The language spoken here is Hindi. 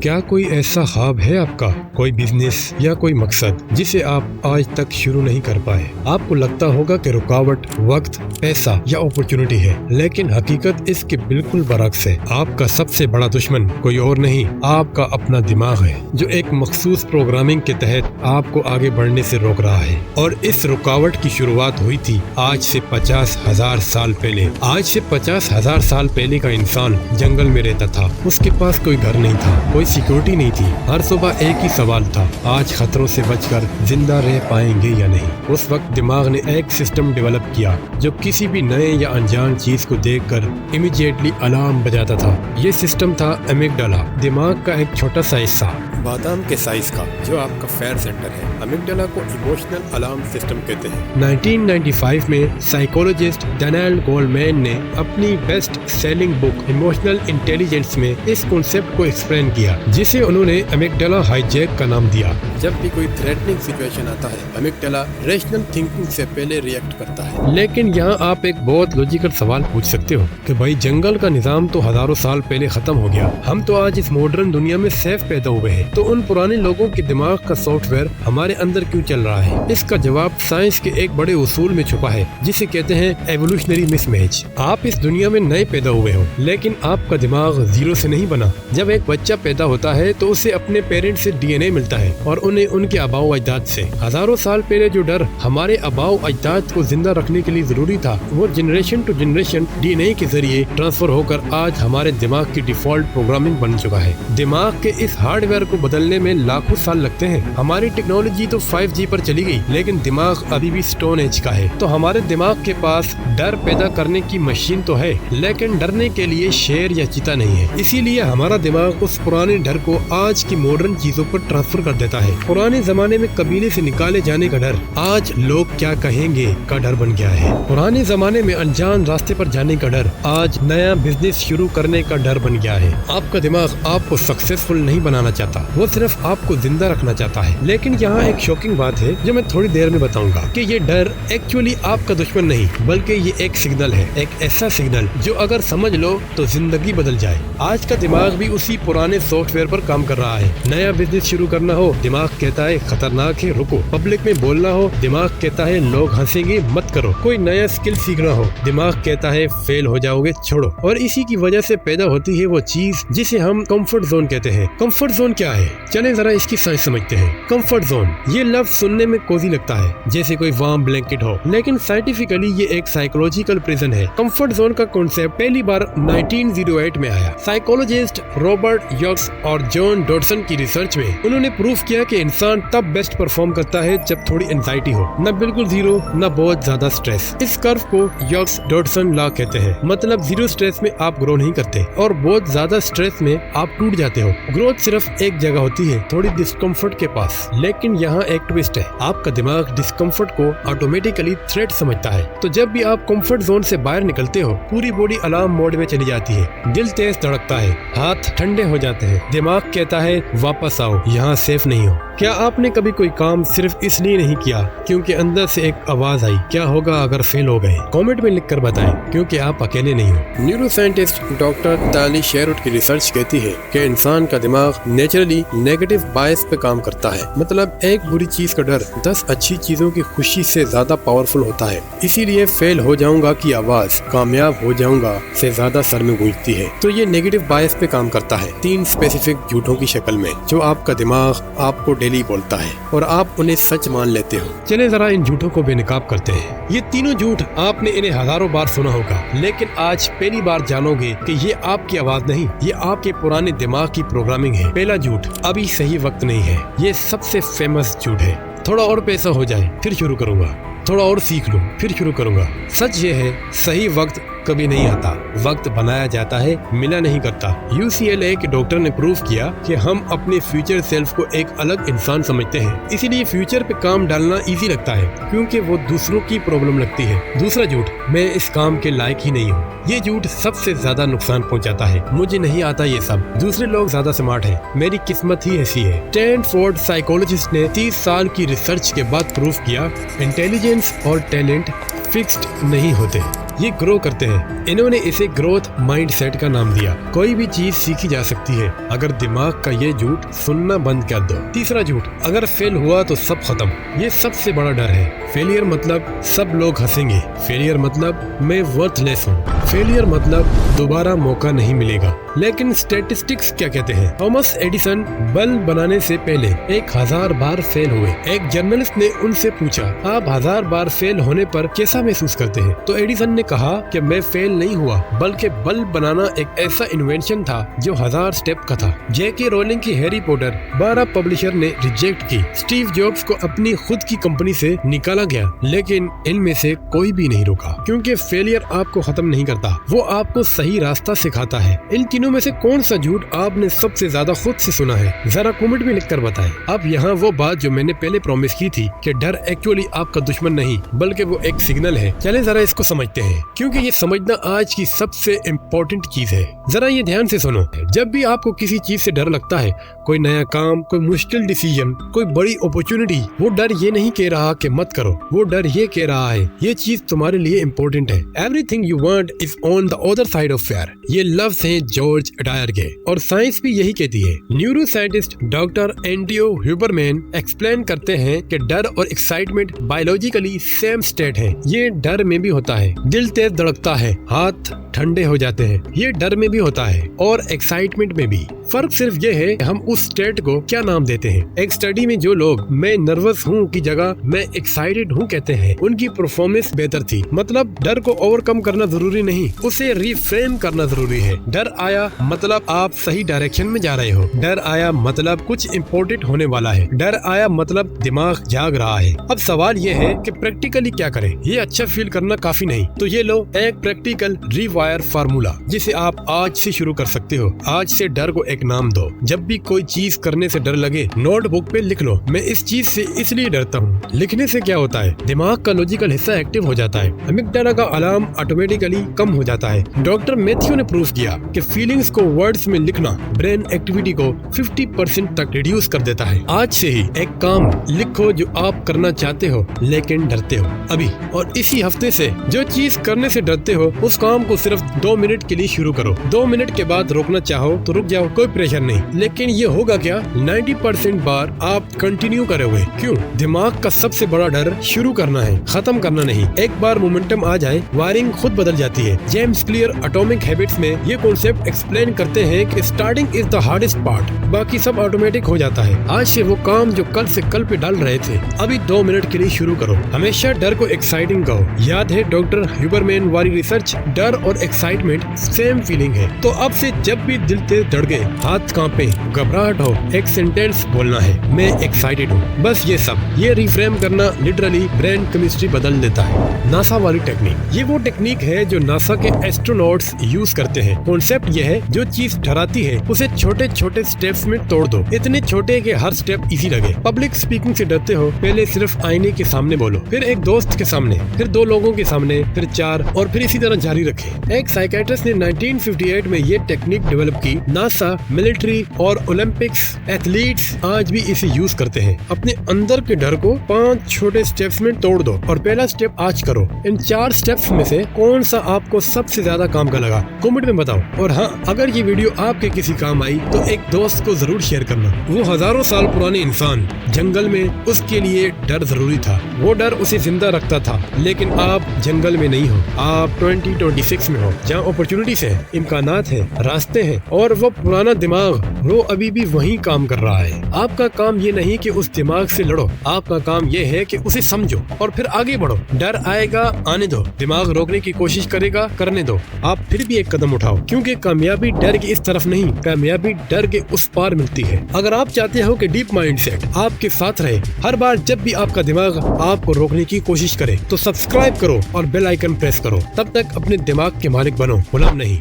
क्या कोई ऐसा ख्वाब है आपका, कोई बिजनेस या कोई मकसद जिसे आप आज तक शुरू नहीं कर पाए? आपको लगता होगा कि रुकावट वक्त, पैसा या अपॉर्चुनिटी है, लेकिन हकीकत इसके बिल्कुल बरक्स है। आपका सबसे बड़ा दुश्मन कोई और नहीं, आपका अपना दिमाग है, जो एक मखसूस प्रोग्रामिंग के तहत आपको आगे बढ़ने से रोक रहा है। और इस रुकावट की शुरुआत हुई थी आज से 50,000 साल पहले। आज से 50,000 साल पहले का इंसान जंगल में रहता था। उसके पास कोई घर नहीं था, कोई सिक्योरिटी नहीं थी। हर सुबह एक ही सवाल था, आज खतरों से बचकर जिंदा रह पाएंगे या नहीं। उस वक्त दिमाग ने एक सिस्टम डेवलप किया जो किसी भी नए या अनजान चीज को देखकर इमीडिएटली अलार्म बजाता था। ये सिस्टम था अमिगडाला, दिमाग का एक छोटा सा हिस्सा, बादाम के साइज का, जो आपका फेयर सेंटर है। अमिगडाला को इमोशनल अलार्म सिस्टम कहते हैं। 1995 में साइकोलॉजिस्ट डैनियल गोल्डमैन ने अपनी best selling book emotional intelligence में इस कॉन्सेप्ट को एक्सप्लेन किया, जिसे उन्होंने अमिगडाला हाईजैक का नाम दिया। जब भी कोई थ्रेटनिंग सिचुएशन आता है, अमिगडाला रैशनल थिंकिंग से पहले रिएक्ट करता है। लेकिन यहाँ आप एक बहुत लॉजिकल सवाल पूछ सकते हो कि भाई जंगल का निजाम तो हजारों साल पहले खत्म हो गया, हम तो आज इस मॉडर्न दुनिया में सेफ पैदा हुए हैं, तो उन पुराने लोगों के दिमाग का सॉफ्टवेयर हमारे अंदर क्यों चल रहा है? इसका जवाब साइंस के एक बड़े उसूल में छुपा है, जिसे कहते हैं एवोल्यूशनरी मिसमैच। आप इस दुनिया में नए पैदा हुए हो, लेकिन आपका दिमाग जीरो से नहीं बना। जब एक बच्चा पैदा होता है तो उसे अपने पेरेंट्स से डीएनए मिलता है और उन्हें उनके आबाओ अजदाद से। हजारों साल पहले जो डर हमारे आबाओ अजदाद को जिंदा रखने के लिए जरूरी था, वो जनरेशन टू जनरेशन डीएनए के जरिए ट्रांसफर होकर आज हमारे दिमाग की डिफॉल्ट प्रोग्रामिंग बन चुका है। दिमाग के इस हार्डवेयर को बदलने में लाखों साल लगते हैं। हमारी टेक्नोलॉजी तो 5G पर चली गई, लेकिन दिमाग अभी भी स्टोन एज का है। तो हमारे दिमाग के पास डर पैदा करने की मशीन तो है, लेकिन डरने के लिए शेर या चीता नहीं है। इसीलिए हमारा दिमाग उस पुराने डर को आज की मॉडर्न चीजों पर ट्रांसफर कर देता है। पुराने जमाने में कबीले से निकाले जाने का डर आज लोग क्या कहेंगे का डर बन गया है। पुराने जमाने में अनजान रास्ते पर जाने का डर आज नया बिजनेस शुरू करने का डर बन गया है। आपका दिमाग आपको सक्सेसफुल नहीं बनाना चाहता, वो सिर्फ आपको जिंदा रखना चाहता है। लेकिन यहाँ एक शॉकिंग बात है जो मैं थोड़ी देर में बताऊंगा कि ये डर एक्चुअली आपका दुश्मन नहीं, बल्कि ये एक सिग्नल है, एक ऐसा सिग्नल जो अगर समझ लो तो जिंदगी बदल जाए। आज का दिमाग भी उसी पुराने सॉफ्टवेयर पर काम कर रहा है। नया बिजनेस शुरू करना हो, दिमाग कहता है खतरनाक है, रुको। पब्लिक में बोलना हो, दिमाग कहता है लोग हंसेंगे, मत करो। कोई नया स्किल सीखना हो, दिमाग कहता है फेल हो जाओगे, छोड़ो। और इसी की वजह से पैदा होती है वो चीज जिसे हम कंफर्ट जोन कहते हैं। कंफर्ट जोन क्या है? चले जरा इसकी साइंस समझते हैं। कंफर्ट जोन, ये लफ्ज सुनने में कोजी लगता है, जैसे कोई वार्म ब्लैंकेट हो, लेकिन साइंटिफिकली ये एक साइकोलॉजिकल प्रिजन है। कंफर्ट जोन का कॉन्सेप्ट पहली बार 1908 में आया। साइकोलॉजिस्ट रॉबर्ट यॉक्स और जॉन डॉडसन की रिसर्च में उन्होंने प्रूफ किया कि इंसान तब बेस्ट परफॉर्म करता है जब थोड़ी एंजाइटी हो, न बिल्कुल जीरो, न बहुत ज्यादा स्ट्रेस। इस कर्व को यॉक्स डॉडसन लॉ कहते हैं। मतलब जीरो स्ट्रेस में आप ग्रो नहीं करते और बहुत ज्यादा स्ट्रेस में आप टूट जाते हो। ग्रोथ सिर्फ एक जगह होती है, थोड़ी डिस्कम्फर्ट के पास। लेकिन यहाँ एक ट्विस्ट है, आपका दिमाग डिस्कम्फर्ट को ऑटोमेटिकली थ्रेट समझता है। तो जब भी आप कंफर्ट जोन से बाहर निकलते हो, पूरी बॉडी अलार्म मोड में चली जाती है, दिल तेज धड़कता है, हाथ ठंडे हो जाते हैं, दिमाग कहता है वापस आओ, यहाँ सेफ नहीं हो। क्या आपने कभी कोई काम सिर्फ इसलिए नहीं किया क्योंकि अंदर से एक आवाज आई, क्या होगा अगर फेल हो गए? कमेंट में लिखकर बताएं, क्योंकि आप अकेले नहीं हो। न्यूरोसाइंटिस्ट डॉक्टर ताली शेरवुड की रिसर्च कहती है कि इंसान का दिमाग नेचुरली नेगेटिव बायस पे काम करता है। मतलब एक बुरी चीज का डर 10 अच्छी चीजों की खुशी से ज्यादा पावरफुल होता है। इसीलिए फेल हो जाऊंगा की आवाज कामयाब हो जाऊंगा से ज्यादा सर में गूंजती है। तो ये नेगेटिव बायस पे काम करता है 3 स्पेसिफिक झूठों की शक्ल में, जो आपका दिमाग आपको डेली बोलता है और आप उन्हें सच मान लेते हो। चले जरा इन झूठों को बेनकाब करते हैं। ये तीनों झूठ आपने इन्हें हजारों बार सुना होगा, लेकिन आज पहली बार जानोगे कि ये आपकी आवाज नहीं, ये आपके पुराने दिमाग की प्रोग्रामिंग है। पहला झूठ, अभी सही वक्त नहीं है। ये सबसे फेमस झूठ है। थोड़ा और पैसा हो जाए फिर शुरू करूंगा, थोड़ा और सीख लूं फिर शुरू करूंगा। सच ये है, सही वक्त कभी नहीं आता, वक्त बनाया जाता है, मिला नहीं करता। UCLA के डॉक्टर ने प्रूव किया कि हम अपने फ्यूचर सेल्फ को एक अलग इंसान समझते हैं, इसीलिए फ्यूचर पे काम डालना इजी लगता है क्योंकि वो दूसरों की प्रॉब्लम लगती है। दूसरा झूठ, मैं इस काम के लायक ही नहीं हूँ। ये झूठ सबसे ज्यादा नुकसान पहुँचाता है। मुझे नहीं आता ये सब, दूसरे लोग ज्यादा स्मार्ट हैं, मेरी किस्मत ही ऐसी है। स्टैनफोर्ड साइकोलॉजिस्ट ने 30 साल की रिसर्च के बाद प्रूव किया, इंटेलिजेंस और टैलेंट फिक्स्ड नहीं होते। ये ग्रो करते हैं। इन्होंने इसे ग्रोथ माइंडसेट का नाम दिया। कोई भी चीज सीखी जा सकती है अगर दिमाग का ये झूठ सुनना बंद कर दो। तीसरा झूठ, अगर फेल हुआ तो सब खत्म। ये सबसे बड़ा डर है। फेलियर मतलब सब लोग हंसेंगे। फेलियर मतलब मैं वर्थलेस हूँ। फेलियर मतलब दोबारा मौका नहीं मिलेगा। लेकिन स्टैटिस्टिक्स क्या कहते हैं? थॉमस एडिसन बल्ब बनाने से पहले 1000 बार फेल हुए। एक जर्नलिस्ट ने उनसे पूछा, आप 1000 बार फेल होने पर कैसा महसूस करते हैं? तो एडिसन ने कहा कि मैं फेल नहीं हुआ, बल्कि बल्ब बनाना एक ऐसा इन्वेंशन था जो 1000 स्टेप का था। जेके रोलिंग की हैरी पॉटर 12 पब्लिशर ने रिजेक्ट की। स्टीव जॉब्स को अपनी खुद की कंपनी से निकाला गया, लेकिन इनमें से कोई भी नहीं रुका, क्योंकि फेलियर आपको खत्म नहीं करता, वो आपको सही रास्ता सिखाता है। इन तीनों में से कौन सा झूठ आपने सबसे ज्यादा खुद से सुना है? जरा कमेंट में लिखकर बताएं। अब यहाँ वो बात जो मैंने पहले प्रॉमिस की थी कि डर एक्चुअली आपका दुश्मन नहीं, बल्कि वो एक सिग्नल है। चले जरा इसको समझते हैं, क्योंकि ये समझना आज की सबसे इम्पोर्टेंट चीज है। जरा ये ध्यान से सुनो। जब भी आपको किसी चीज से डर लगता है, कोई नया काम, कोई मुश्किल डिसीजन, कोई बड़ी अपॉर्चुनिटी, वो डर ये नहीं कह रहा कि मत करो, वो डर ये कह रहा है ये चीज तुम्हारे लिए इम्पोर्टेंट है। Everything you want is on the other side of fair. ये लफ्ज हैं जॉर्ज अडायर के, और साइंस भी यही कहती है। Neuro scientist doctor Andrew Huberman explain करते हैं कि डर और एक्साइटमेंट बायोलॉजिकली सेम स्टेट है। ये डर में भी होता है, दिल तेज धड़कता है, हाथ ठंडे हो जाते हैं, ये डर में भी होता है और एक्साइटमेंट में भी। फर्क सिर्फ ये है हम उस स्टेट को क्या नाम देते हैं। एक स्टडी में जो लोग मैं नर्वस हूँ की जगह मैं एक्साइटेड हूँ कहते हैं, उनकी परफॉर्मेंस बेहतर थी। मतलब डर को ओवरकम करना जरूरी नहीं, उसे रिफ्रेम करना जरूरी है। डर आया मतलब आप सही डायरेक्शन में जा रहे हो। डर आया मतलब कुछ इम्पोर्टेंट होने वाला है। डर आया मतलब दिमाग जाग रहा है। अब सवाल ये है कि प्रैक्टिकली क्या करें? ये अच्छा फील करना काफी नहीं, तो ये लो एक प्रैक्टिकल रिवायर फार्मूला, जिसे आप आज से शुरू कर सकते हो। आज से डर को एक नाम दो। जब भी कोई चीज करने से डर लगे, नोटबुक पे लिख लो, मैं इस चीज से इसलिए डरता हूँ। लिखने से क्या होता है? दिमाग का लॉजिकल हिस्सा एक्टिव हो जाता है, अमिगडाला का अलार्म ऑटोमेटिकली कम हो जाता है। डॉक्टर मैथ्यू ने प्रूफ किया कि फीलिंग्स को वर्ड्स में लिखना ब्रेन एक्टिविटी को 50% तक रिड्यूस कर देता है। आज से ही एक काम लिखो जो आप करना चाहते हो लेकिन डरते हो अभी, और इसी हफ्ते से जो चीज करने से डरते हो उस काम को सिर्फ 2 मिनट के लिए शुरू करो। 2 मिनट के बाद रोकना चाहो तो रुक जाओ, कोई प्रेशर नहीं। लेकिन ये होगा क्या? 90% बार आप कंटिन्यू करोगे। क्यों? दिमाग का सबसे बड़ा डर शुरू करना है, खत्म करना नहीं। एक बार मोमेंटम आ जाए, वायरिंग खुद बदल जाती है। जेम्स क्लियर एटॉमिक हैबिट्स में ये कॉन्सेप्ट एक्सप्लेन करते हैं कि starting is the hardest part, बाकी सब ऑटोमेटिक हो जाता है। आज से वो काम जो कल से कल पे डाल रहे थे, अभी 2 मिनट के लिए शुरू करो। हमेशा डर को एक्साइटिंग कहो। याद है डॉक्टर ह्यूबरमैन वाली रिसर्च? डर और एक्साइटमेंट सेम फीलिंग है। तो अब से जब भी दिल तेज धड़के, हाथ कांपे, घबराहट हो, एक सेंटेंस बोलना है, मैं एक्साइटेड हूँ। बस ये सब, ये रिफ्रेम करना लिटरली ब्रेन केमिस्ट्री बदल देता है। नासा वाली टेक्निक, ये वो टेक्निक है जो नासा के एस्ट्रोनॉट्स यूज करते हैं। कॉन्सेप्ट ये है, जो चीज डराती है उसे छोटे छोटे स्टेप्स में तोड़ दो, इतने छोटे कि हर स्टेप इजी लगे। पब्लिक स्पीकिंग से डरते हो? पहले सिर्फ आईने के सामने बोलो, फिर एक दोस्त के सामने, फिर 2 लोगों के सामने, फिर 4, और फिर इसी तरह जारी रखें। एक साइकियाट्रिस्ट ने 1958 में ये टेक्निक डेवलप की। नासा, मिलिट्री और ओलंपिक्स एथलीट्स आज भी इसे यूज करते हैं। अपने अंदर के डर को 5 छोटे स्टेप्स में तोड़ दो, और पहला स्टेप आज करो। इन 4 स्टेप्स में से कौन सा आपको सबसे ज्यादा काम का लगा? कमेंट में बताओ। और हाँ, अगर ये वीडियो आपके किसी काम आई तो एक दोस्त को जरूर शेयर करना। वो हजारों साल पुराने इंसान जंगल में, उसके लिए डर जरूरी था। वो डर उसे जिंदा रखता था। लेकिन आप जंगल में नहीं हो, आप 2026 में हो, जहाँ अपॉर्चुनिटीज है, इम्कानात है, रास्ते हैं, और वो पुराना दिमाग वो अभी भी वही काम कर रहा है। आपका काम ये नहीं कि उस दिमाग से लड़ो, आपका काम ये है कि उसे समझो और फिर आगे बढ़ो। डर आएगा, आने दो। दिमाग रोकने की कोशिश करेगा, करने दो। आप फिर भी एक कदम उठाओ, क्योंकि कामयाबी डर की इस तरफ नहीं, कामयाबी डर के उस पार मिलती है। अगर आप चाहते हो कि डीप माइंडसेट आपके साथ रहे हर बार जब भी आपका दिमाग आपको रोकने की कोशिश करे, तो सब्सक्राइब करो और बेल आइकन प्रेस करो। तब तक अपने दिमाग के मालिक बनो, गुलाम नहीं।